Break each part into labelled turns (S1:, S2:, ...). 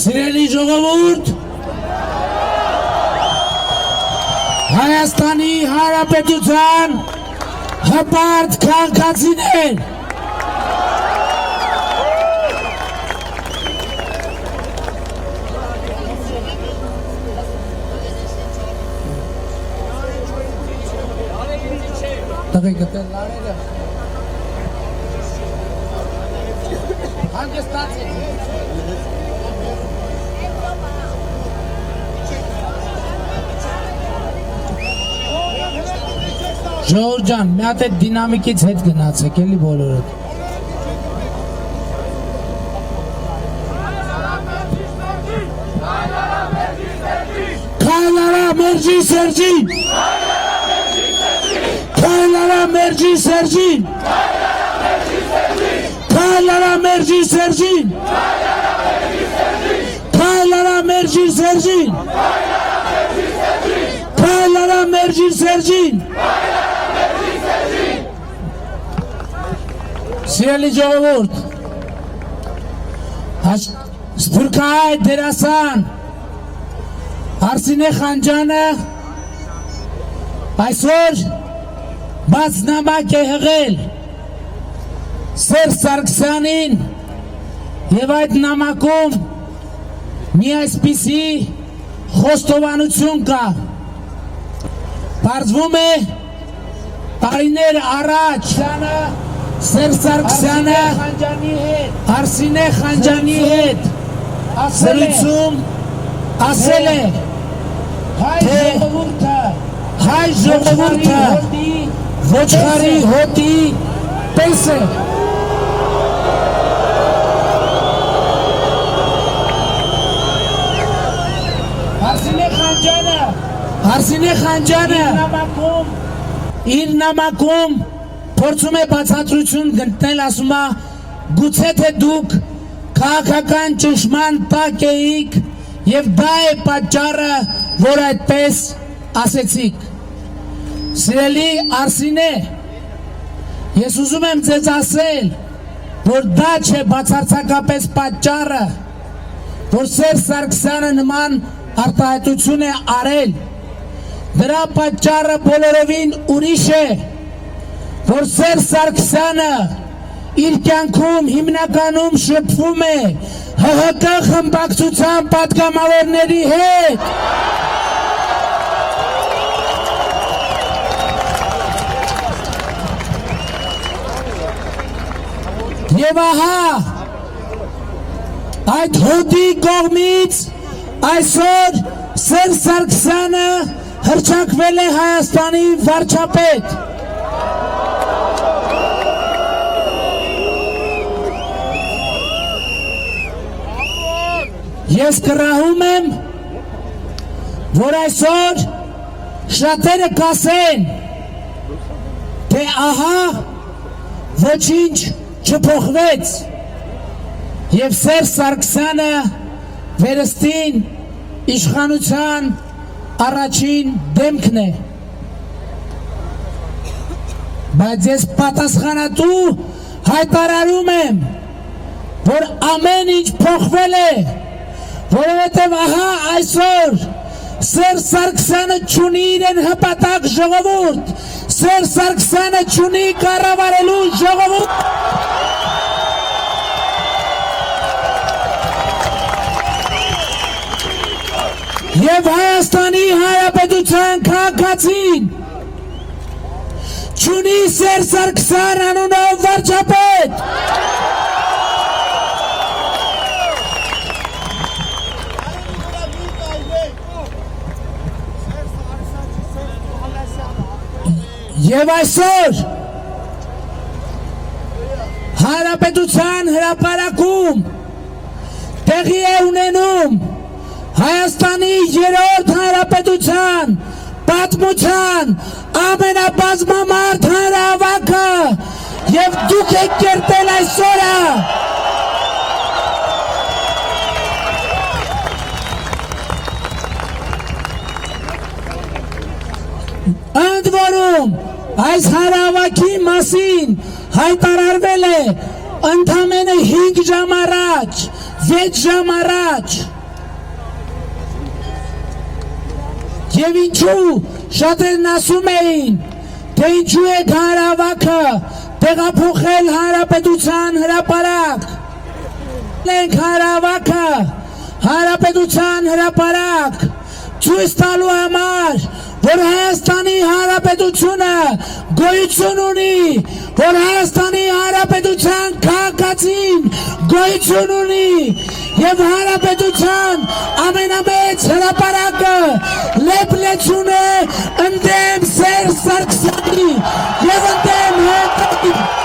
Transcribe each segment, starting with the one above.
S1: Սիրելի ժողովուրդ, Հայաստանի Հանրապետության հպարտ քաղաքացիներ, Ժողովուրդ ջան, մի հատ այդ դինամիկից հետ գնացեք, էլի բոլորդ։ Քայլարա Մերժի Սերժին։ Քայլարա Մերժի Սերժին։ Քայլարա Մերժի Սերժին։ Քայլարա Մերժի Սերժին։ Քայլարա Մերժի Սերժին։ Սիրելի ժողովուրդ, սփյուռքահայ դերասան Արսինե Խանջյանը այսօր բաց նամակ է հղել Սերժ Սարգսյանին եւ այդ նամակում մի այսպիսի խոստովանություն կա։ Պարզվում է տարիներ առաջ Սերժ Սարգսյանը Արսինե Խանջյանի հետ զրույցում ասել է, թե հայ ժողովուրդը ոչխարի հոտի պես է։ Արսինե Խանջյանը իր նամակում փորձում է բացատրություն գտնել, ասում է, գուցե թե դուք քաղաքական ճնշման տակ էիք եւ դա է պատճառը, որ այդպես ասեցիք։ Սիրելի Արսինե, ես ուզում եմ ձեզ ասել, որ դա չէ բացարձակապես պատճառը, որ Սերժ Սարգսյանը նման արտահայտություն է արել։ Դրա պատճառը բոլորովին ուրիշ է, որ Սերժ Սարգսյանը իր կյանքում հիմնականում շփվում է ՀՀԿ խմբակցության պատգամավորների հետ։ Եվ ահա այդ հոտի կողմից այսօր Սերժ Սարգսյանը հռչակվել է Հայաստանի վարչապետ։ Ես կռահում եմ, որ այսօր շատերը կասեն, թե ահա ոչինչ չփոխվեց եւ Սերժ Սարգսյանը վերստին իշխանության առաջին դեմքն է։ Բայց ես պատասխանատու հայտարարում եմ, որ ամեն ինչ փոխվել է, որովհետև ահա այսօր Սերժ Սարգսյանը չունի իրեն հպատակ ժողովուրդ, Սերժ Սարգսյանը չունի կառավարելու ժողովուրդ։ Եվ Հայաստանի Հանրապետության քաղաքացին չունի Սերժ Սարգսյան անունով վարչապետ։ Եվ այսօր Հանրապետության հրապարակում տեղի է ունենում Հայաստանի երրորդ հանրապետության պատմության ամենաբազմամարդ հանրահավաքը եւ դուք եք կերտել այս օրը։ Ընդ որում այս հանրահավաքի մասին հայտարարվել է ընդամենը 5 ժամ առաջ, 6 ժամ առաջ Եվ ինչու շատերն ասում էին, թե ինչու է հանրավաքը տեղափոխել հանրապետության հրապարակ։ Ենք հանրավաքը հանրապետության հրապարակ ցույց տալու համար, որ Հայաստանի Հանրապետությունը գոյություն ունի, որ Հայաստանի Հանրապետության քաղաքացին գոյություն ունի եւ հանրապետության ամենամեծ հրապարակը լեփլեցուն է ընդդեմ Սերժ Սարգսյանի եւ ընդդեմ Հայաստանի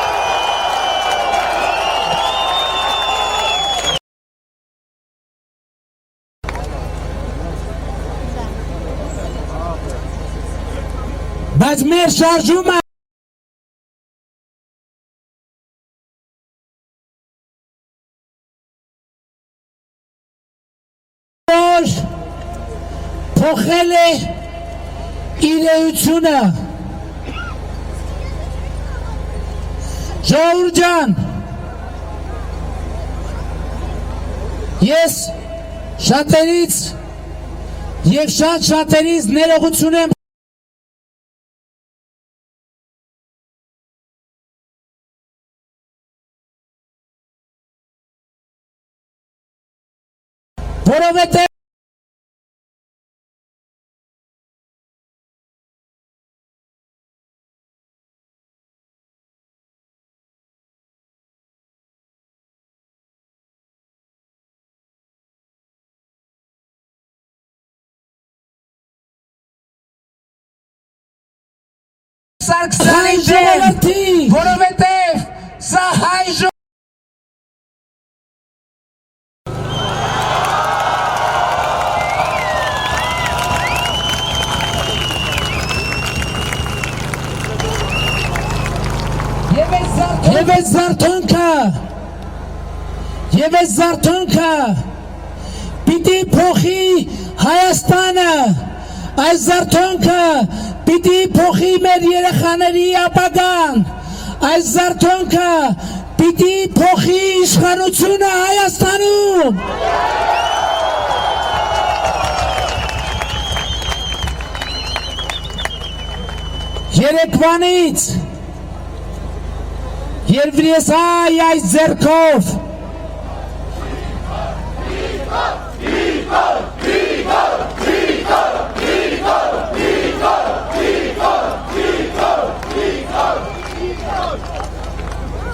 S1: բայց մեր շարժումը փոխել է իրեությունը։ Ժողովուրդ ջան, ես շատերից եւ շատերից ներողություն եմ որովհետև Սարգսյանի դեմ, որովհետև սա հայ Եվ այս զարթոնքը պիտի փոխի Հայաստանը, այս զարթոնքը պիտի փոխի մեր երեխաների ապագան, այս զարթոնքը պիտի փոխի իշխանությունը Հայաստանում։ Երեկվանից երբ ես այս ձեռքով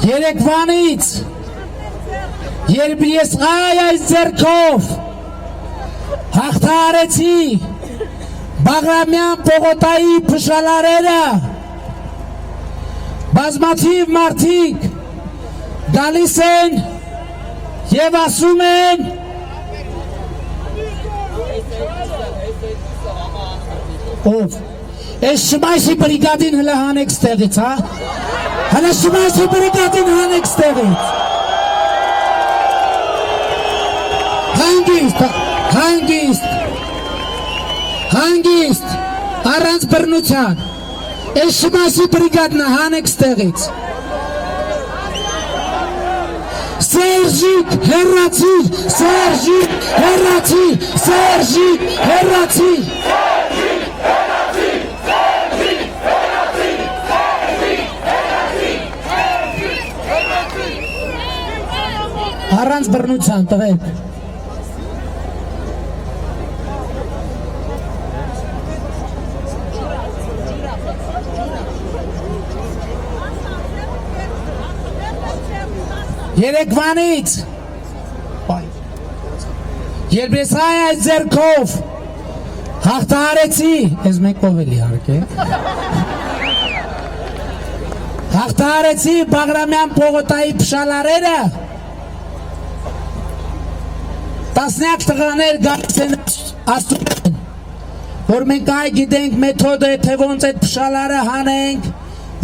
S1: Երեկվանից երբ ես այս ձեռքով հաղթահարեցի Բաղրամյան Պողոտայի փշալարերը, բազմաթիվ մարդիկ գալիս են եւ ասում են ով այս շմայսի բրիգադին հլը հանեք ստեղից, հա? Հլը շմայսի բրիգադին հանեք ստեղից։ Հանգիստ, առանց բռնության, այս շմայսի բրիգադն հանեք ստեղից։ Սերժիկ հեռացիր, Սերժիկ հեռացիր, Սերժիկ հեռացիր։ Առանց բռնության տղեկ։ Երեկվանից երբ ես այս ձեռքով հաղթահարեցի, ես մեկով էլի հարկե, հաղթահարեցի Բաղրամյան Պողոտայի փշալարերը, տասնյակ տղաներ գալիս են ասում են, որ մենք այ գիտենք մեթոդը, թե ոնց այդ փշալարը հանենք,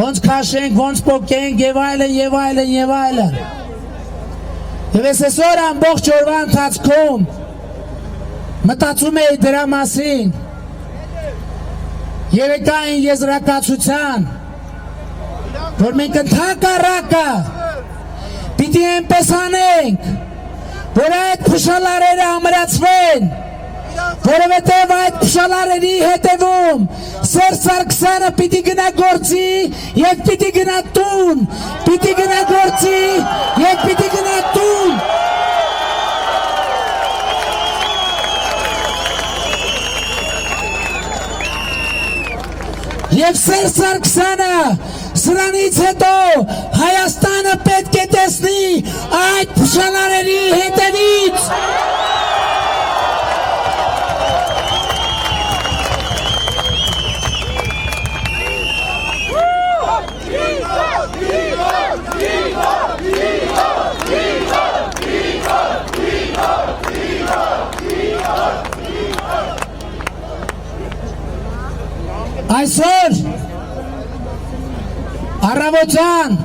S1: ոնց քաշենք, ոնց պոկենք եւ այլն եւ այլն եւ այլն։ Եվ ես այսօր ամբողջ օրվա ընթացքում մտածում էի դրա մասին, երեկային եզրակացության, որ մենք ընդհակառակը պիտի այնպես անենք, որ այդ փշալարերը ամրացվեն, որովհետև այդ փշալարերի հետևում Սերժ Սարգսյանը պիտի գնա գործի եւ պիտի գնա տուն, պիտի գնա գործի եւ պիտի գնա տուն։ Եվ Սերժ Սարգսյանը սրանից հետո Հայաստանը պետք է տեսնի այդ փշալարերի հետևից։ Այսօր առավոտյան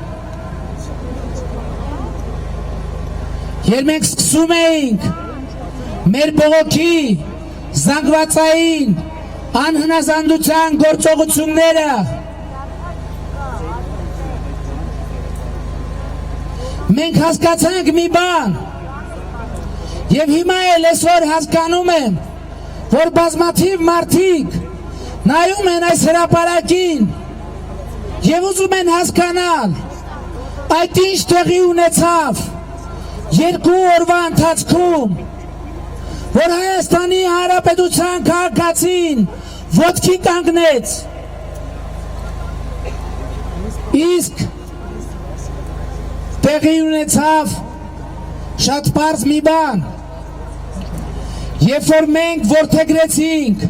S1: երբ մենք սկսում էինք մեր բողոքի զանգվածային անհնազանդության գործողությունները, մենք հասկացանք մի բան եւ հիմա էլ այսօր հասկանում եմ, որ բազմաթիվ մարդիկ նայում են այս հրապարակին եւ ուզում են հասկանալ այդ ինչ տեղի ունեցավ 2 օրվա ընթացքում, որ Հայաստանի Հանրապետության քաղաքացին ոտքի կանգնեց, իսկ տեղի ունեցավ շատ պարզ մի բան, երբ որ մենք որդեգրեցինք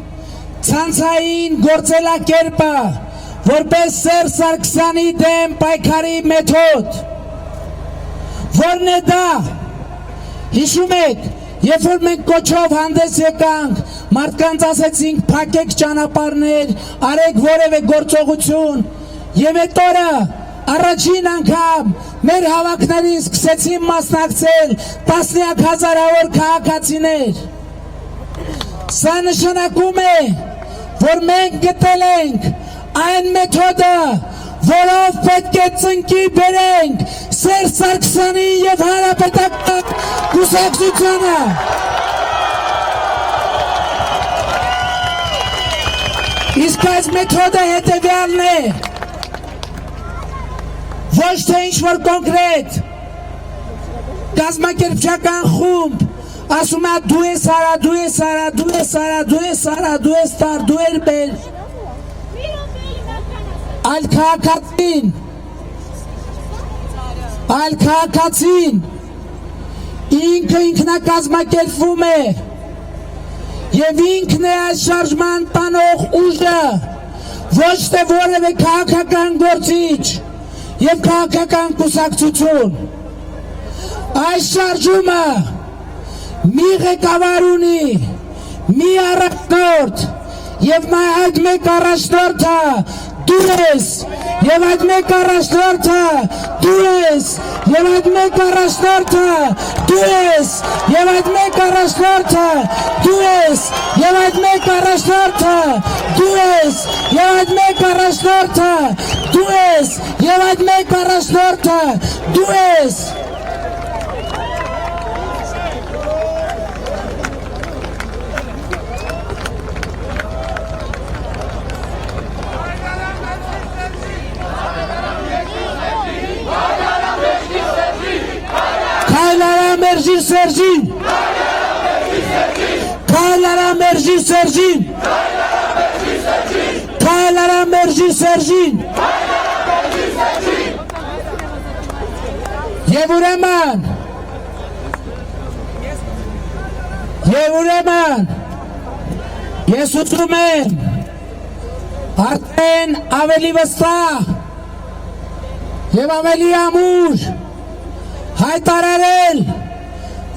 S1: ցանցային գործելակերպը որպես Սերժ Սարգսյանի դեմ պայքարի մեթոդ, որն է դա, հիշում եք, երբ որ մենք կոչով հանդես եկանք, մարդկանց ասեցինք փակեք ճանապարհներ, արեք որևէ գործողություն, եւ այդ օրը առաջին անգամ մեր հավաքներին սկսեցին մասնակցել տասնյակ հազարավոր քաղաքացիներ։ Սա նշանակում է, որ մենք գտել ենք այն մեթոդը, որով պետք է ծնկի բերենք Սերժ Սարգսյանի եւ Հանրապետական կուսակցությունը։ Իսկ այս մեթոդը հետևյալն է, ոչ թե ինչ-որ կոնկրետ կազմակերպչական խումբ ասում է դու ես արա, դու ես արա, դու ես արա, դու ես արա, դու ես տար, դու ես բեր, այլ քաղաքացին ինքը ինքնակազմակերպվում է եւ ինքն է այս շարժման տանող ուժը, ոչ թե որևէ քաղաքական գործիչ եւ քաղաքական կուսակցություն։ Այս շարժումը մի ղեկավար ունի, մի առաջնորդ եւ այդ մեկ առաջնորդը դու ես, եւ այդ մեկ առաջնորդը դու ես, եւ այդ մեկ առաջնորդը դու ես, եւ այդ մեկ առաջնորդը դու ես, եւ այդ մեկ առաջնորդը դու ես, եւ այդ մեկ առաջնորդը դու ես, եւ այդ մեկ առաջնորդը դու ես։ Մերժի Սերժին, քայլարա մերժի Սերժին, քայլարա մերժի Սերժին։ Եվ ուրեմն ես ուզում եմ արդեն ավելի վստահ եւ ավելի ամուր հայտարարել,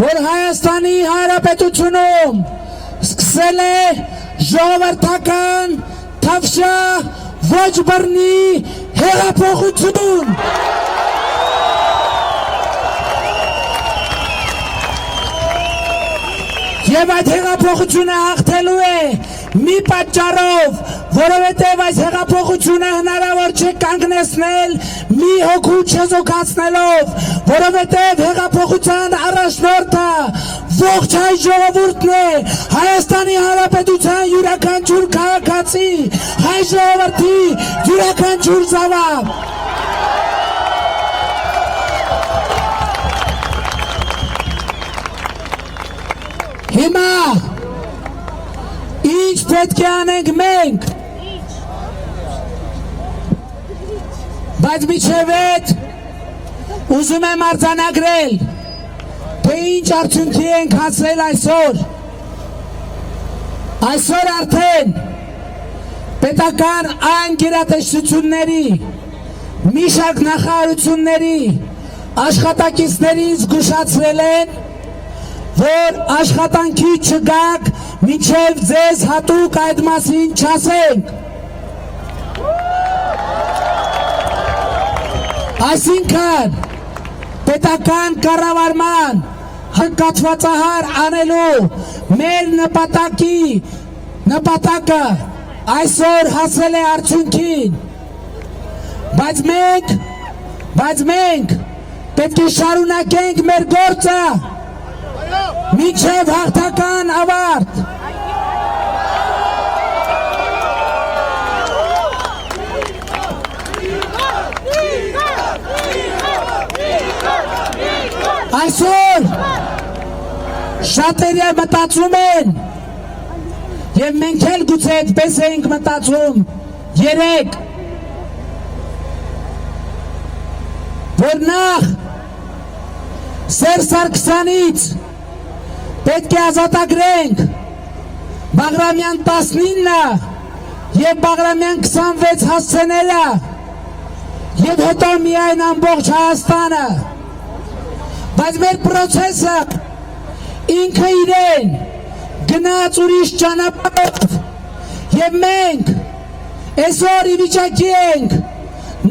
S1: որ Հայաստանի Հանրապետությունում սկսել է ժողովրդական թավշյա ոչ բռնի հեղափոխություն։ Եվ այդ հեղափոխությունը հաղթելու է մի պատճառով, որովհետև այս հեղափոխությունը հնարավոր չէ կանգնեցնել մի հոգու չեզոքացնելով, որովհետև հեղափոխության առաջնորդը ողջ հայ ժողովուրդն է, Հայաստանի Հանրապետության յուրաքանչյուր քաղաքացի, հայ ժողովրդի յուրաքանչյուր զավակ։ Հիմա ինչ պետք է անենք մենք, բայց միջև այդ ուզում եմ արձանագրել, թե ինչ արդյունքի ենք հասել այսօր։ Այսօր արդեն պետական այն գերատեսչությունների, մի շարք նախարարությունների աշխատակիցներին զգուշացրել են, որ աշխատանքի չգաք, մինչև ձեզ հատուկ այդ մասին չասենք։ Այսինքն պետական կառավարման հակատվածահար անելու մեր նպատակը այսօր հասել է արդյունքին, բայց մենք պետք է շարունակենք մեր գործը մինչև հաղթական ավարտ։ Այսօր շատերը մտածում են, և մենք էլ գուցե այդպես էինք մտածում երեկ, որ նախ Սերժ Սարգսյանից պետք է ազատագրենք Բաղրամյան 19-ը և Բաղրամյան 26 հասցեները և հետո միայն ամբողջ Հայաստանը, բայց մեր պրոցեսը ինքը իրեն գնաց ուրիշ ճանապարհով և մենք այսօր ի վիճակի ենք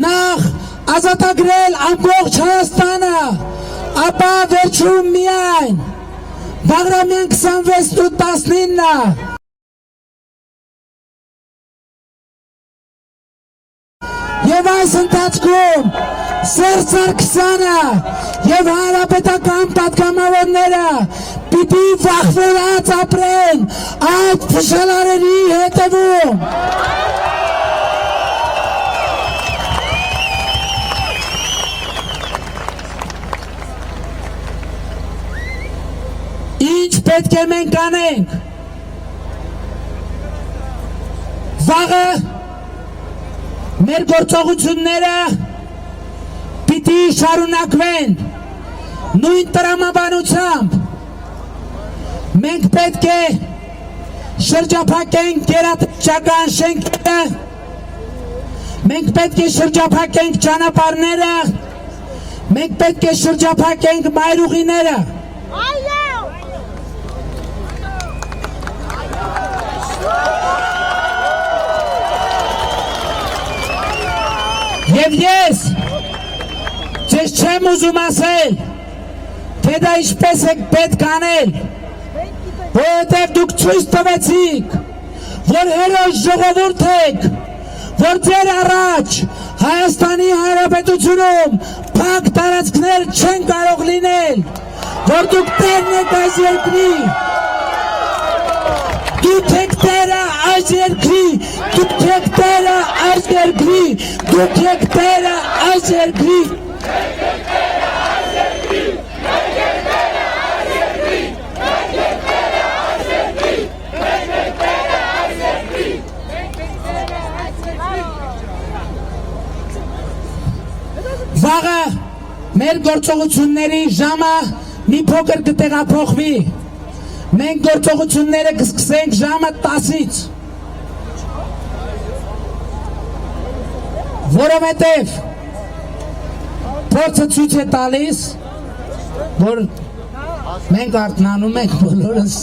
S1: նախ ազատագրել ամբողջ Հայաստանը, ապա վերջում միայն Բաղրամյան 26-ն ու 19-ը։ Եվ այս ընթացքում Սերժ Սարգսյանը և հանրապետական պատգամավորները պիտի վախվորած ապրեն այդ փշալարերի հետևում։ Ինչ պետք է մենք անենք։ Վաղը մեր գործողությունները պիտի շարունակվեն նույն տրամաբանությամբ։ Մենք պետք է շրջափակենք գերատեսչական շենքերը, մենք պետք է շրջափակենք ճանապարհները, մենք պետք է շրջափակենք մայրուղիները։ Եվ ես ձեզ չեմ ուզում ասել, թե դա ինչպես եք պետք անել, որովհետև դուք ցույց տվեցիք, որ հերոս ժողովուրդ եք, որ ձեր առաջ Հայաստանի Հանրապետությունում փակ տարածքներ չեն կարող լինել, որ դուք տերն եք այս երկրի, դուք եք տերը այս երկրի, դուք եք տերը այս երկրի, դուք եք տերը այս երկրի։ Վաղը մեր գործողությունների ժամը մի փոքր կտեղափոխվի։ Մենք գործողությունները կսկսենք ժամը 10-ից, որովհետև փորձը ցույց է տալիս, որ մենք արթնանում ենք բոլորս։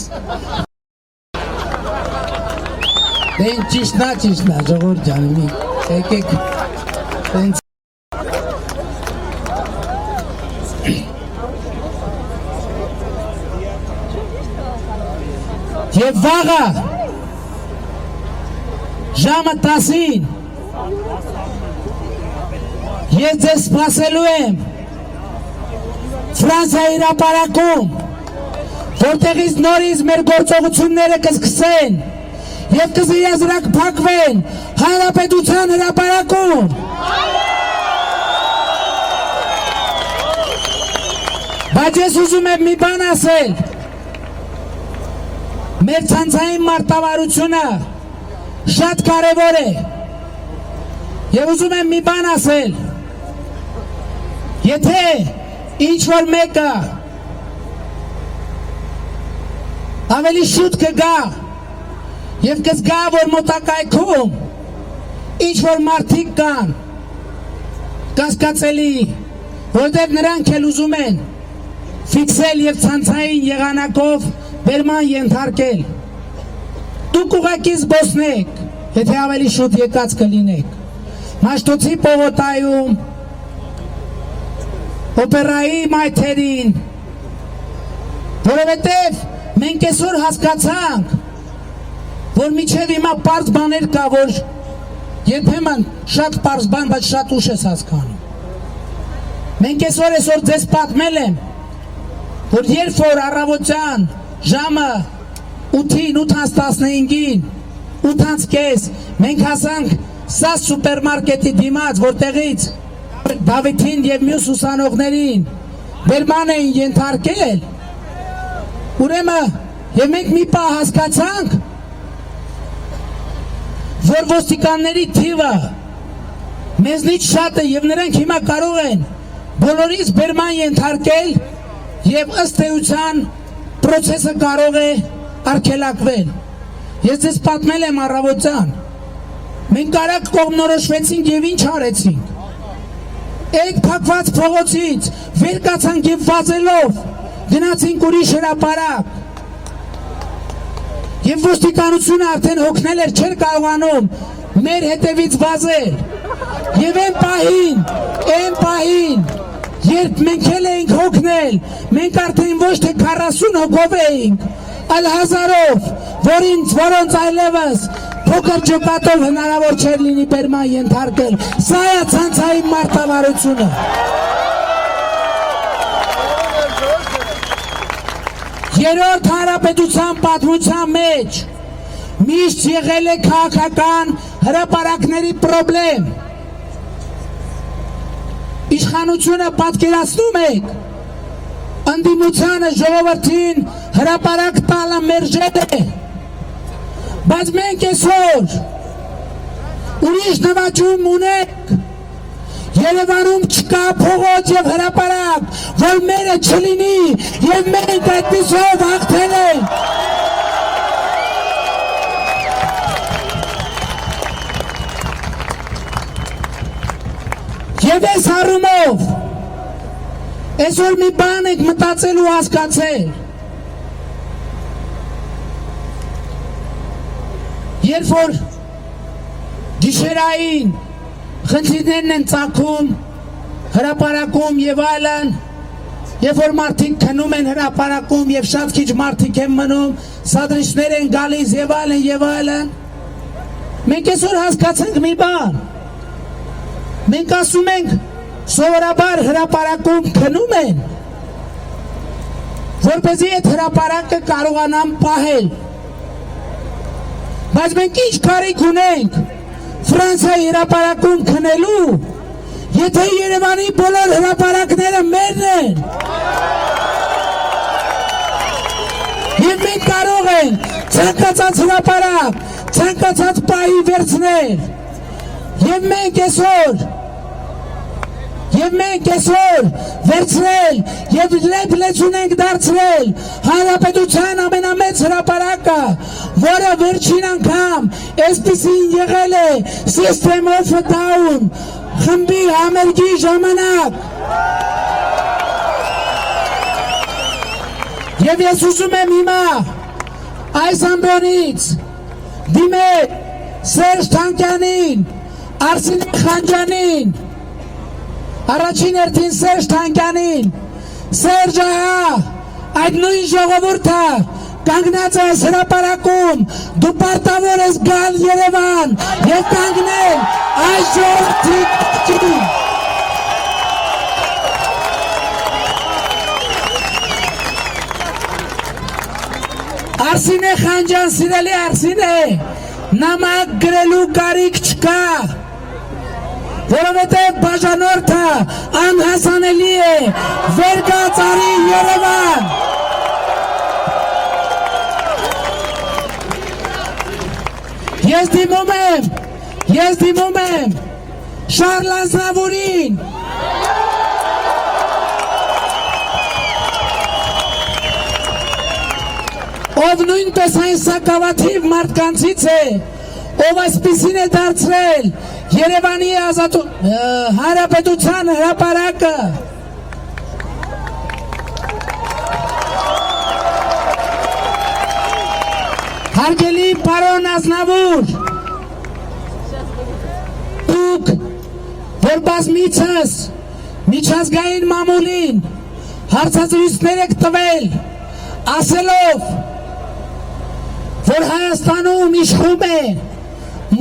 S1: Դեն ճիշտնա, ժողովուրդ ջան, մի եկեք տենց Եվ վաղը ժամը 10-ին ես ձեզ սպասելու եմ Ֆրանսիայի հրապարակում, որտեղից նորից մեր գործողությունները կսկսեն և կզրիազրակ փակվեն Հանրապետության հրապարակում։ Բայց ես ուզում եմ մի բան ասել, մեր ցանցային մարտավարությունը շատ կարևոր է և ուզում եմ մի բան ասել, եթե ինչ-որ մեկը ավելի շուտ կգա և կզգա, որ մոտակայքում ինչ-որ մարդիկ կան, կասկածելի, որտեղ նրանք էլ ուզում են ֆիքսել և ցանցային եղանակով բերման ենթարկել։ Դուք ուղղակի զբոսնեք, եթե ավելի շուտ եկած կլինեք։ Մաշտոցի պողոտայում, օպերայի մայթերին, որովհետև մենք այսօր հասկացանք, որ միջև հիմա պարզ բաներ կա, որ երբեմն շատ պարզ բան, բայց շատ ուշ ես հասկանում։ Մենք այսօր ձեզ պատմել եմ, որ երբ որ առավոտյան ժամը 8-ին, 8:15-ին, 8:30 մենք հասանք Սաս սուպերմարկետի դիմաց, որտեղից Դավիթին և մյուս ուսանողներին բերման էին ենթարկել, ուրեմն և մենք մի պահ հասկացանք, որ ոստիկանների թիվը մեզնից շատ է և նրանք հիմա կարող են բոլորից բերման ենթարկել և ըստ էության պրոցեսը կարող է արգելակվել։ Ես ձեզ պատմել եմ առավոտյան, մենք արագ կողմնորոշվեցինք և ինչ արեցինք։ Այդ փակված փողոցից վեր կացանք և վազելով գնացինք ուրիշ հրապարակ և ոստիկանությունը արդեն հոգնել էր, չէր կարողանում մեր հետևից վազել և այն պահին, երբ մենք էլ էինք հոգնել, մենք արդեն ոչ թե 40 հոգով էինք, այլ հազարով, որոնց այլևս փոքր ջոկատով հնարավոր չէր լինի բերման ենթարկել։ Սա է ցանցային մարտավարությունը։ Երրորդ հանրապետության պատմության մեջ միշտ եղել է քաղաքական հրապարակների պրոբլեմ։ Իշխանությունը պատկերացնում եք, ընդդիմությանը ժողովրդին հրապարակ տալը մերժել է, բայց մենք այսօր ուրիշ նվաճում ունենք, Երևանում չկա փողոց և հրապարակ, որ մերը չլինի և մենք այդպիսով հաղթել ենք։ Եվ այս առումով այսօր մի բան եք մտածել ու հասկացել, երբ որ գիշերային խնդիրներն են ծագում հրապարակում և այլն, երբ որ մարդիկ քնում են հրապարակում և շատ քիչ մարդիկ են մնում, սադրիչներ են գալիս և այլն, մենք այսօր հասկացանք մի բան, մենք ասում ենք սովորաբար հրապարակում քնում են, որպեսզի այդ հրապարակը կարողանան պահել, բայց մենք ինչ կարիք ունենք Ֆրանսիայի հրապարակում քնելու, եթե Երևանի բոլոր հրապարակները մերն են։ Եվ մենք կարող ենք ցանկացած հրապարակ, ցանկացած պահի վերցնել։ Եվ մենք այսօր վերցնել և լեփ-լեցուն ենք դարձրել հանրապետության ամենամեծ հրապարակը, որը վերջին անգամ այսպիսին եղել է System of a Down խմբի համերգի ժամանակ։ Եվ ես ուզում եմ հիմա այս ամբոնից դիմել Սերժ Թանկյանին, Արսինե Խանջյանին, առաջին հերթին Սերժ Թանկյանին, Սերժ ահա այդ նույն ժողովուրդը կանգնած ես հրապարակում, դու պարտավոր ես գալ Երևան եւ կանգնել այս ժողովրդի կողքին։ Արսինե Խանջան, սիրելի Արսինե, նամակ գրելու կարիք չկա, որովհետև բաժանորդը անհասանելի է, վեր գաց արի Երևան։ Ես դիմում եմ Շարլ Ազնավուրին, ով նույնպես այն սակավաթիվ մարդկանցից է, ով այսպիսին է դարձրել Երևանի Հանրապետության հրապարակը։ Հարգելի պարոն Ազնավուր, դուք, որ բազմիցս միջազգային մամուլին հարցազրույցներ եք տվել, ասելով, որ Հայաստանում իշխում է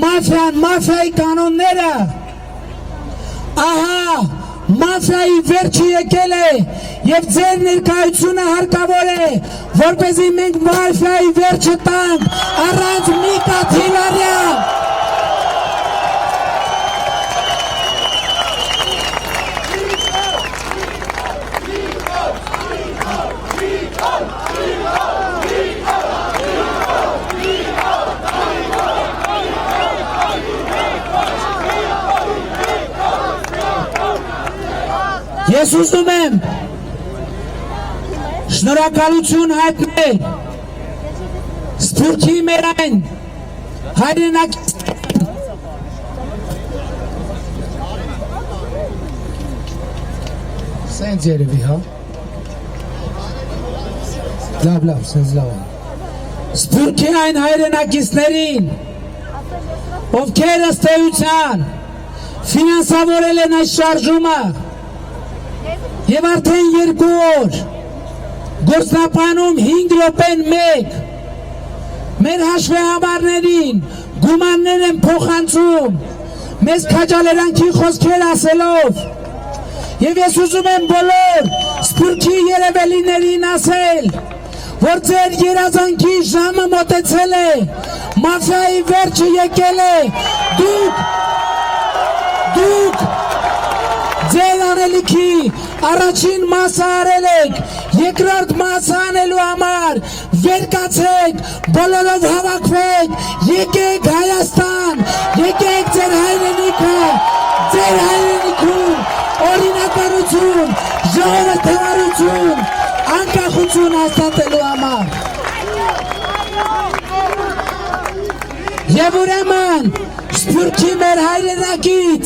S1: մաֆիան, մաֆիայի կանոնները, ահա մաֆիայի վերջը եկել է եւ ձեր ներկայությունը հարկավոր է, որպեսզի մենք մաֆիայի վերջը տանք առանց Միկա Թիլարյան։ Ես ուզում եմ շնորհակալություն հայտնել Սփյուռքի մեր այն հայրենակիցներին, սենց երևի, հա, լավ, սենց լավ, Սփյուռքի այն հայրենակիցներին, ովքեր ըստ էության ֆինանսավորել են այս շարժումը եւ արդեն 2 օր գործնապանում 5 րոպեն 1 մեր հաշվեհամարներին գումաններ են փոխանցում մեզ քաջալերանքի խոսքեր ասելով եւ ես ուզում եմ բոլոր Սփյուռքի երևելիներին ասել որ ձեր երազանքի ժամը մոտեցել է մաֆիայի վերջը եկել է դուք ձեր անելիքի առաջին մասը արել եք, երկրորդ մասը անելու համար վեր կացեք, բոլորով հավաքվեք, եկեք Հայաստան, եկեք ձեր հայրենիքը, ձեր հայրենիքում օրինակարություն, ժողովրդավարություն, անկախություն հաստատելու համար։ Եվ ուրեմն Սփյուռքի մեր հայրենակից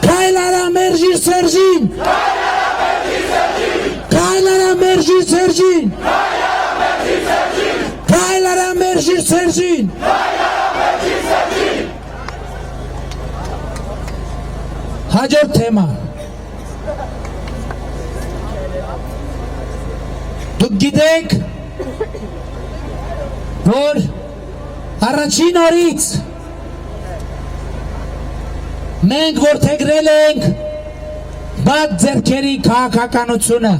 S1: Քայլ արա Մերժիր Սերժին, Քայլ արա Մերժիր Սերժին, Քայլ արա Մերժիր Սերժին։ Հաջորդ թեմա։ Դուք գիտեք, որ առաջին օրից մենք որդեգրել ենք բաց ձեռքերի քաղաքականությունը։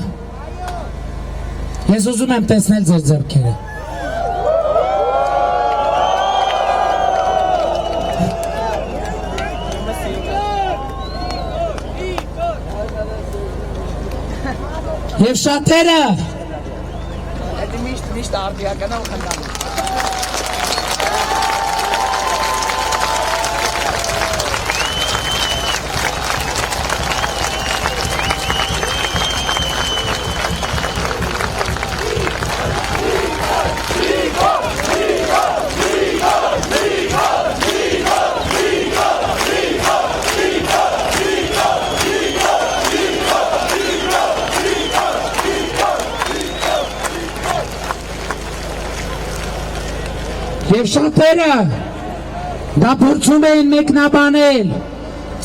S1: Ես ուզում եմ տեսնել ձեր ձեռքերը։ Եվ շատերը միշտ արդիական ու խնդալու։ Եվ շատերը դա փորձում էին մեկնաբանել,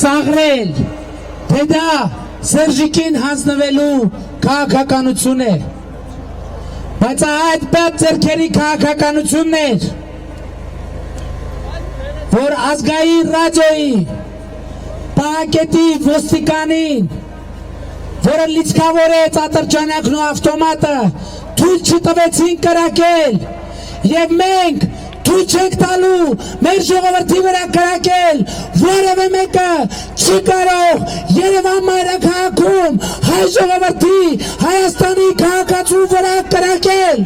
S1: ծաղրել, թե դա Սերժիկին հանձնվելու քաղաքականություն է։ բայց այդ պետ ձեռքերի քաղաքականություններ, որ ազգային ռադիոյի պահակետի ոստիկանին, որը լիցքավորեց ատրճանակն ու ավտոմատը, թույլ չտվեցին կրակել, և մենք թույլ չենք տալու մեր ժողովրդի վրա կրակել, որևէ մեկը չի կարող Երևան մայրաքաղաքում հայ ժողովրդի, Հայաստանի քաղաքացու վրա կրակել։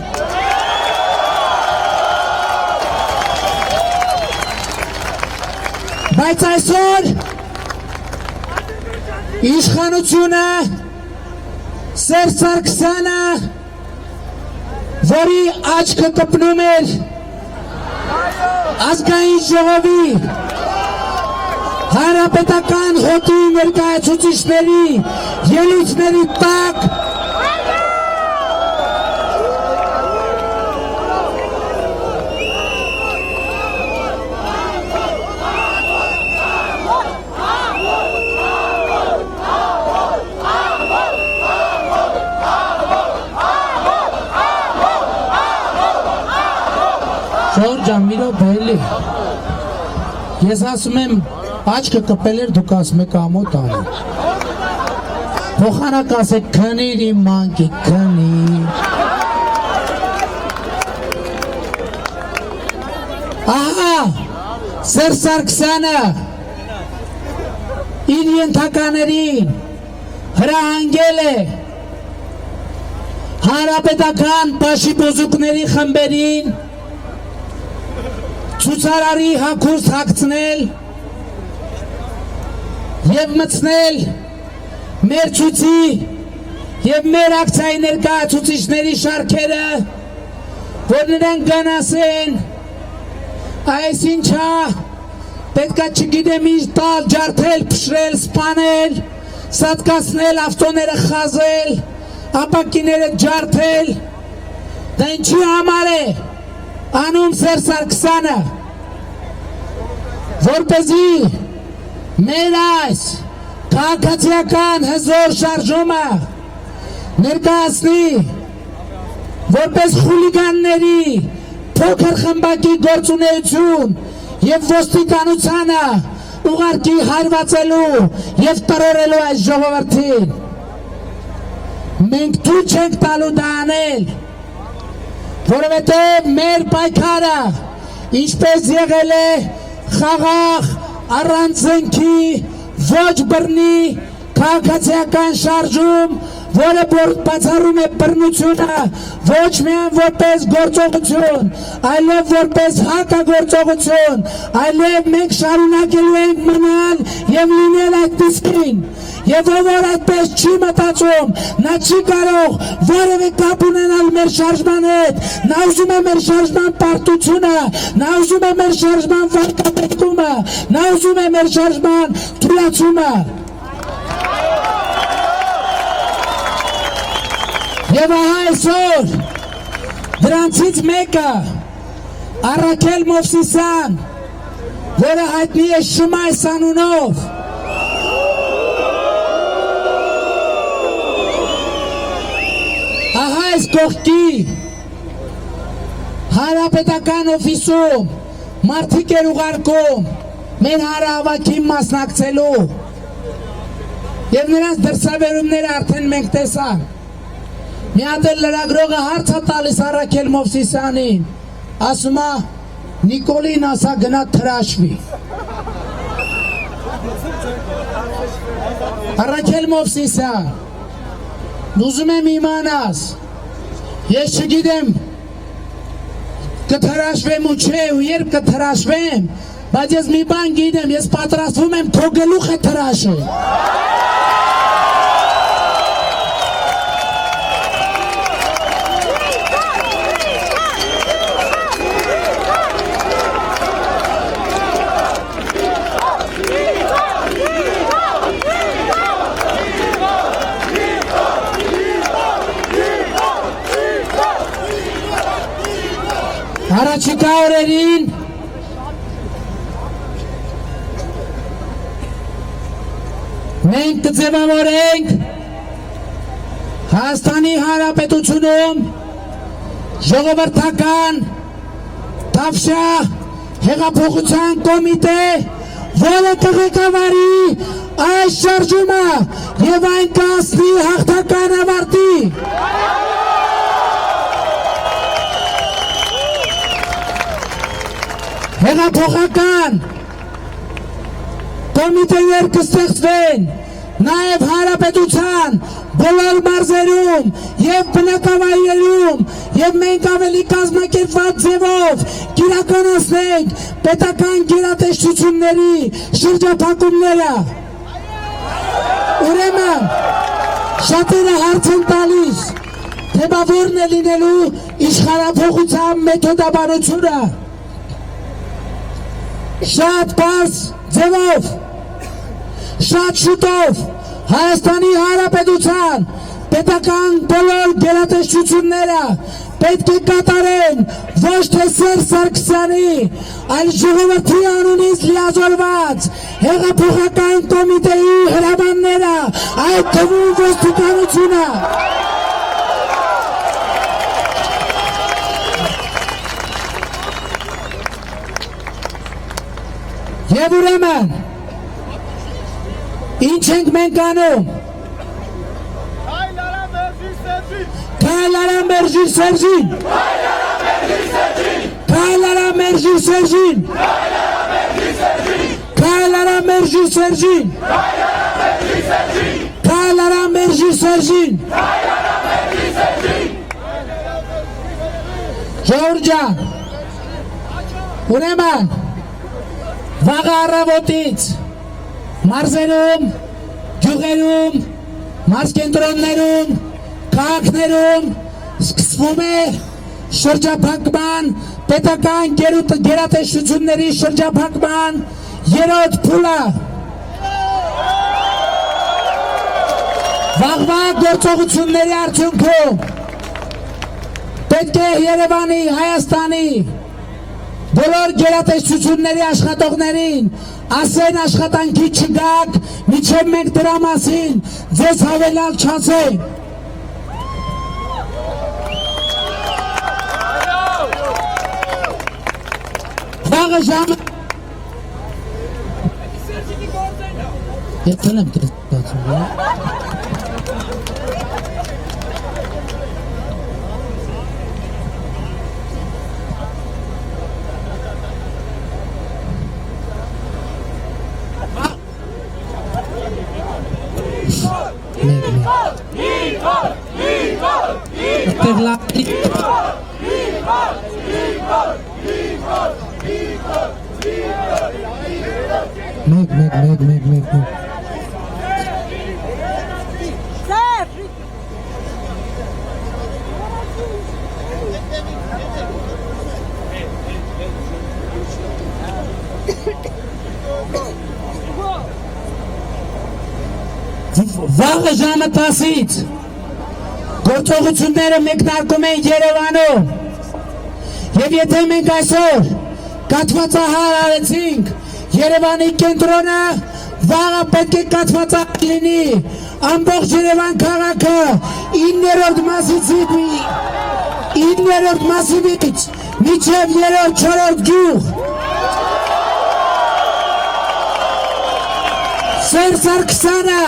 S1: Բայց այսօր իշխանությունը, Սերժ Սարգսյանը, որի աչքը կպնում էր ազգային ժողովի հանրապետական հոտի ներկայացուցիչների ելույթների տակ Ժորժան մի րոպե, ես ասում եմ աչքը կպել էր, դուք ասում եք ամոթ անեք, փոխանակ ասեք քնիր իմ մանկիկ, քնիր, ահա Սերժ Սարգսյանը իր ենթականերին հրահանգել է հանրապետական բաշիբոզուկների խմբերին ցուցարարի հագուստ հագցնել և մտցնել մեր ցույցի և մեր ակցիայի ներկայացուցիչների շարքերը, որ նրանք գանասեն, այս ինչա, պետքա չգիտեմ ինչ տալ, ջարդել, փշրել, սպանել, սատկացնել, ավտոները խազել, ապակիները ջարդել, դա ինչի համար է անում Սերժ Սարգսյանը, որպեսզի մեր այս քաղաքացիական հզոր շարժումը ներկայացնի որպես խուլիգանների փոքր խմբակի գործունեություն և ոստիկանությանը ուղարկի հարվածելու և տրորելու այս ժողովրդին։ Մենք թույլ չենք տալու դա անել, որովհետև մեր պայքարը ինչպես եղել է խաղաղ, առանց զենքի, ոչ բռնի քաղաքացիական շարժում, որը բացառում է բռնությունը ոչ միայն որպես գործողություն, այլև որպես հակագործողություն, այլև մենք շարունակելու ենք մնալ և լինել այդպիսին, և ով որ այդպես չի մտածում, նա չի կարող որևէ կապ ունենալ մեր շարժման հետ, նա ուզում է մեր շարժման պարտությունը, նա ուզում է մեր շարժման վարկապետկումը, նա ուզում է մեր շարժման թուլացումը։ Եվ ահա այսօր դրանցից մեկը Առաքել Մովսիսյան, որը հայտնի է Շմայս անունով, ահա այս կողքի հանրապետական օֆիսում մարդիկ էր ուղարկում մեր հանրահավաքին մասնակցելու և նրանց դրսևորումները արդեն մենք տեսանք։ Մի հատ էլ լրագրողը հարց է տալիս Առաքել Մովսիսյանին, ասում է Նիկոլին ասա գնա թրաշվի։ Առաքել Մովսիսյան, ուզում եմ իմանաս, ես չգիտեմ կթրաշվեմ ու չէ ու երբ կթրաշվեմ, բայց ես մի բան գիտեմ, ես պատրաստվում եմ քո գլուխը թրաշել։ Առաջիկա օրերին մենք կձևավորենք Հայաստանի Հանրապետությունում ժողովրդական Թավշյա հեղափոխության կոմիտե, որը կղեկավարի այս շարժումը եւ այն կասնի հաղթական ավարտի։ Հեղափոխական կոմիտեներ կստեղծվեն նաև հանրապետության բոլոր մարզերում եւ բնակավայրերում եւ մենք ավելի կազմակերպված ձևով կիրականացնենք պետական գերատեսչությունների շրջափակումները։ Ուրեմն շատերը հարց են տալիս, թե բա որն է լինելու իշխանափոխության մեթոդաբանությունը։ Շատ պարզ ձևով, շատ շուտով Հայաստանի Հանրապետության պետական բոլոր գերատեսչությունները պետք է կատարեն ոչ թե Սերժ Սարգսյանի, այլ ժողովրդի անունից լիազորված հեղափոխական կոմիտեի հրամանները, այդ թվում ոստիկանությունը։ Եվ ուրեմն, ինչ ենք մենք անում։ Քայլ արա Մերժիր Սերժին։ Քայլ արա Մերժիր Սերժին։ Քայլ արա Մերժիր Սերժին։ Քայլ արա Մերժիր Սերժին։ Ժողովուրդ ջան, ուրեմն վաղ առավոտից մարզերում, գյուղերում, մարզկենտրոններում, քաղաքներում սկսվում է շրջափակման, պետական գերատեսչությունների շրջափակման երրորդ փուլը։ Վաղվա գործողությունների արդյունքում պետք է Երևանի, Հայաստանի բոլոր գերատեսչությունների աշխատողներին ասեն աշխատանքի չգաք, մինչև մենք դրա մասին ձեզ հավելյալ չասենք։ Վաղը ժամը Վաղը ժամը 10-ից գործողությունները մեկնարկում են Երևանում եւ եթե մենք այսօր կաթվածահար արեցինք Երևանի կենտրոնը, վաղը պետք է կաթվածահար լինի ամբողջ Երևան քաղաքը 9-րդ մասիվից մինչև 3-4 գյուղ Սերժ Սարգսյանը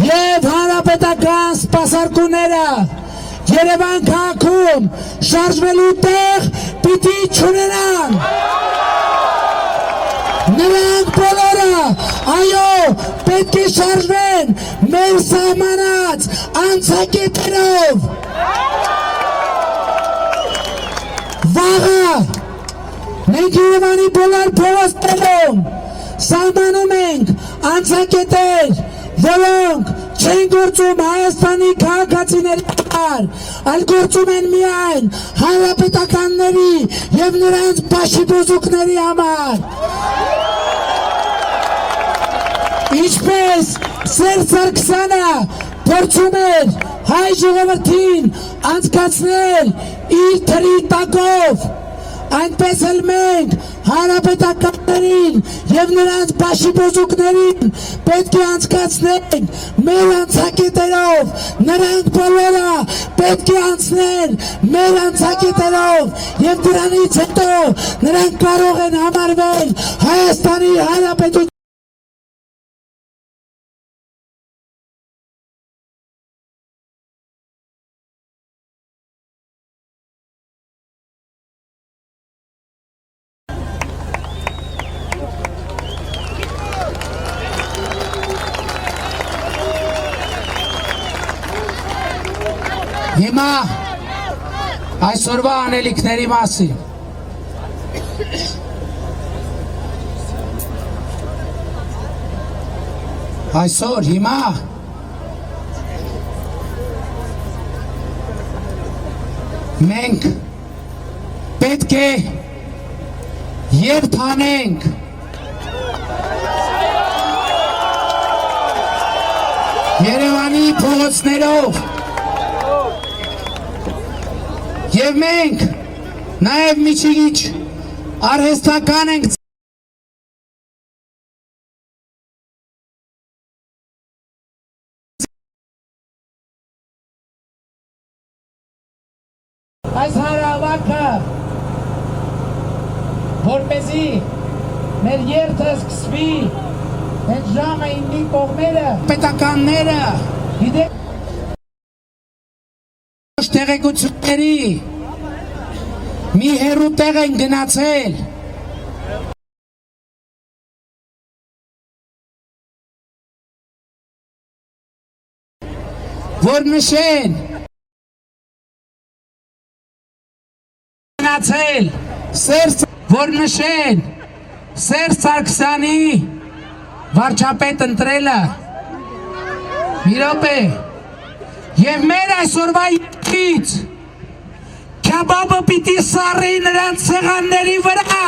S1: եւ հանրապետական սպասարկուները Երևան քաղաքում շարժվելու տեղ պիտի չունենան։ Նրանք բոլորը, այո, պետք է շարժվեն մեր սահմանած անցակետերով։ Վաղը մենք Երևանի բոլոր փողոցներում սահմանում ենք անցակետեր, որոնք չեն գործում Հայաստանի քաղաքացիների համար, այլ գործում են միայն հանրապետականների եւ նրանց բաշիբոզուկների համար։ Ինչպես Սերժ Սարգսյանը փորձում էր հայ ժողովրդին անցկացնել իր թրի տակով, այնպես էլ մենք հանրապետականներին եւ նրանց բաշիբոզուկներին պետք է անցկացնենք մեր անցակետերով, նրանք բոլորը պետք է անցնեն մեր անցակետերով եւ դրանից հետո նրանք կարող են համարվել Հայաստանի Հանրապետության Հիմա այսօրվա անելիքների մասին այսօր հիմա մենք պետք է երթանենք Երևանի փողոցներով Եվ մենք նաև միջիգիչ արհեստական ենք այս հարավակը որպեսզի մեր երթը սկսվի այդ ժամը 9-ի կողմերը պետականները գիտեք տեղեկությունների մի հեռու տեղ են գնացել որ նշեն գնացել որ նշեն Սերժ Սարգսյանի վարչապետ ընտրելը մի րոպե Եվ մեր այսօրվա յետքից քեբաբը պիտի սառի նրանց սեղանների վրա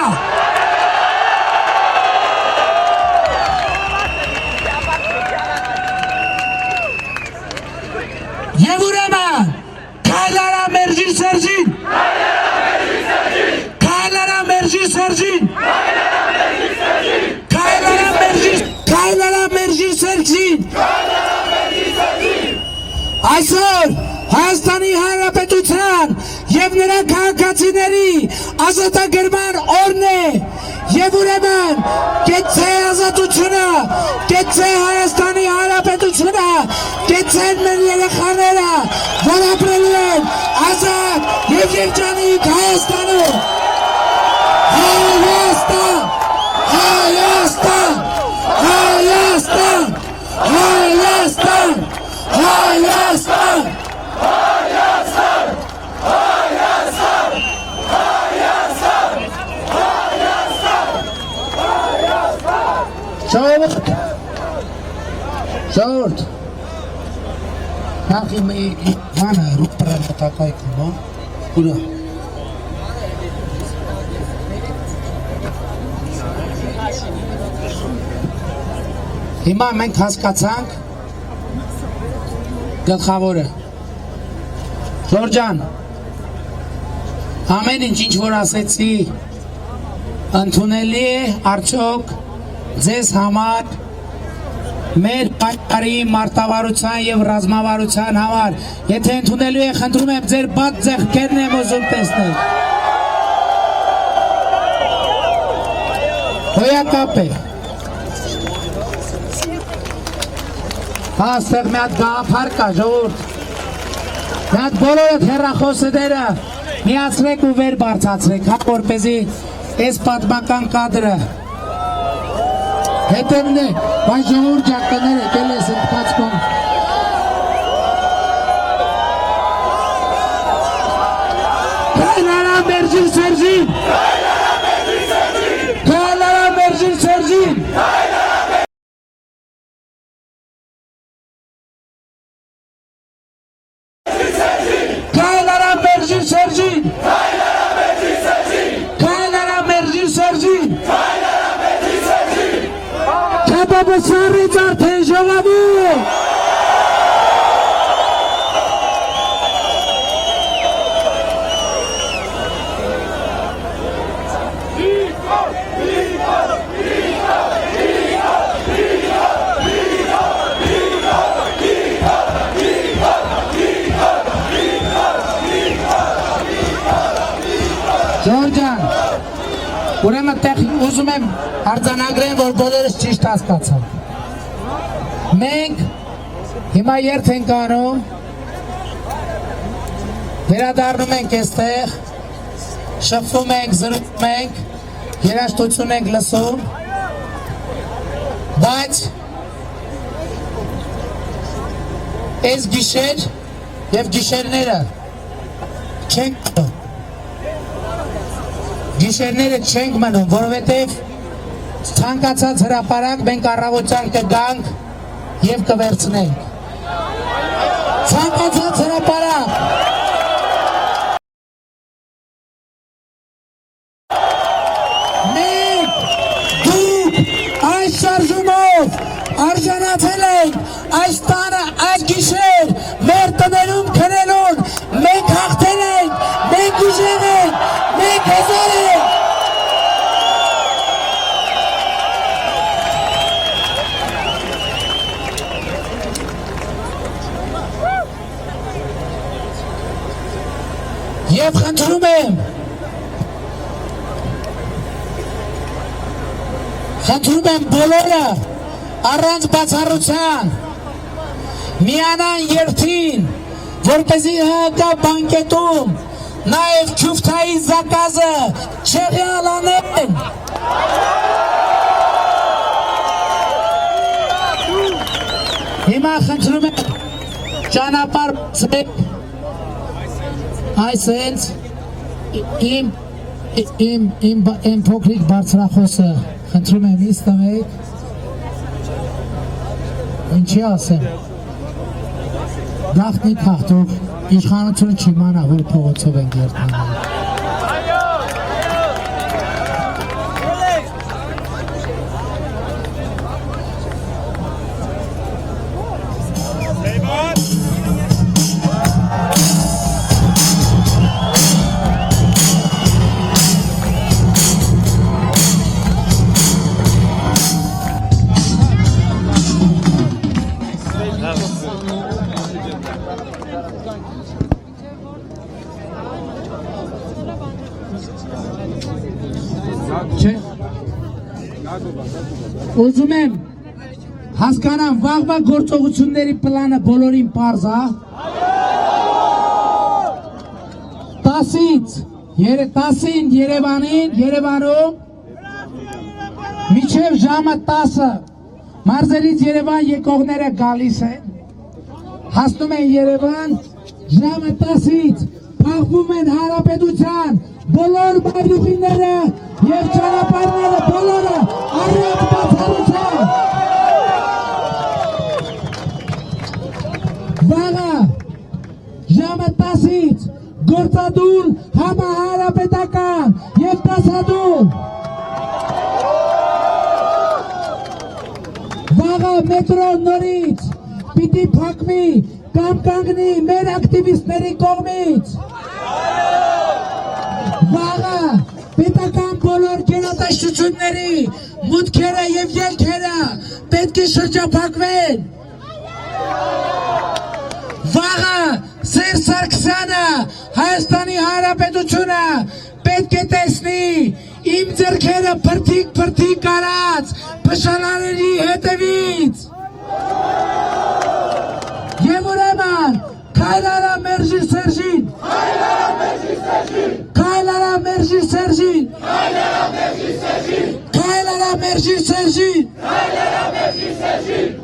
S1: Եվ ուրեմն քայլարա Մերժի Սերժին Քայլարա Մերժի Սերժին Քայլարա Մերժի Սերժին Այսօր Հայաստանի Հանրապետության եւ նրա քաղաքացիների ազատագրման օրն է եւ ուրեմն կեցե ազատությունը, կեցե Հայաստանի Հանրապետությունը, կեցեն մեր երեխաները, որ ապրելու են ազատ եւ երջանիկ Հայաստանում։ Հայաստան, Հայաստան, Հայաստան, Հայաստան Հայաստան! Հայաստան! Հայաստան! Հայաստան! Հայաստան! Ժողովուրդ! Ժողովուրդ! Նախ իմ բանը ռուպրամատակայքում, ուրը Հիմա մենք հասկացանք գլխավորը Ժորժան ամեն ինչ որ ասեցի ընդունելի է արդյոք ձեզ համար մեր պայքարի մարտավարության եւ ռազմավարության համար եթե ընդունելու է խնդրում եմ ձեր բաց ձեռքերն եմ ուզում տեսնել հոյակապ է Աստեղ մի հատ գաղափար կա, ժողովուրդ, մի հատ բոլորդ հեռախոսները միացրեք ու վեր բարձացրեք, հա որպեսզի այս պատմական կադրը հետևն է, բայց ժողովուրդ ջակներ եկել ես ընթացքում Քայլարա Մերժի Սերժին Քայլարա Մերժի Սերժին Sergin! Kaylara Merjin Sergin! Kebabı sarı zartın javabu! Ջորջան, ուրեմն տեղ ուզում եմ արձանագրեմ, որ բոլորս ճիշտ հասկացան։ Մենք հիմա երթ ենք անում, վերադառնում ենք այստեղ, շփվում ենք, զրուցում ենք, երաժշտություն ենք լսում, բայց այս գիշեր եւ գիշերները չենք մնում, որովհետև ցանկացած հրապարակ մենք առավոտյան կգանք եւ կվերցնենք։ Ցանկացած հրապարակ մենք դուք այս շարժումով արժանացել ենք այս տանը այս գիշեր մեր տներում քնելուն, մենք հաղթել ենք, մենք ուժեղ ենք, մենք հզոր ենք։ Եվ խնդրում եմ բոլորը առանց բացառության միանան երթին, որպեսզի ՀՀԿ բանկետում նաև Քյուֆթայի զակազը չեղյալ անեն։ Հիմա խնդրում եմ ճանապարհ բացեք, այսենց իմ փոքրիկ բարձրախոսը խնդրում եմ ինձ տվեք, ինչի ասեմ, գաղտնի թախտով իշխանությունը չիմանա, որ փողոցով են երթանում։ Ուզում եմ հասկանամ վաղվա գործողությունների պլանը բոլորին պարզ է։ 10-ին Երևանում մինչև ժամը 10-ը մարզերից Երևան եկողները գալիս են, հասնում են Երևան, ժամը 10-ից փախվում են Հանրապետության բոլոր բայրուղիները և ճանապարհները բոլորը առանց բացառության։ Վաղը ժամը 10-ից գործադուլ համահանրապետական և դասադուլ։ Վաղը մետրոն նորից պիտի փակվի կամ կանգնի մեր ակտիվիստների կողմից։ Վաղը պետական բոլոր գերատեսչությունների մուտքերը և ելքերը պետք է շրջափակվեն։ Վաղը Սերժ Սարգսյանը, Հայաստանի Հանրապետությունը պետք է տեսնի իմ ձեռքերը փրթիկ արած փշալարերի հետևից։ Եվ ուրեմն քայլ արա Մերժի Սերժին, քայլ արա Մերժի Սերժին, քայլ արա Մերժի Սերժին, քայլ արա Մերժի Սերժին, քայլ արա Մերժի Սերժին,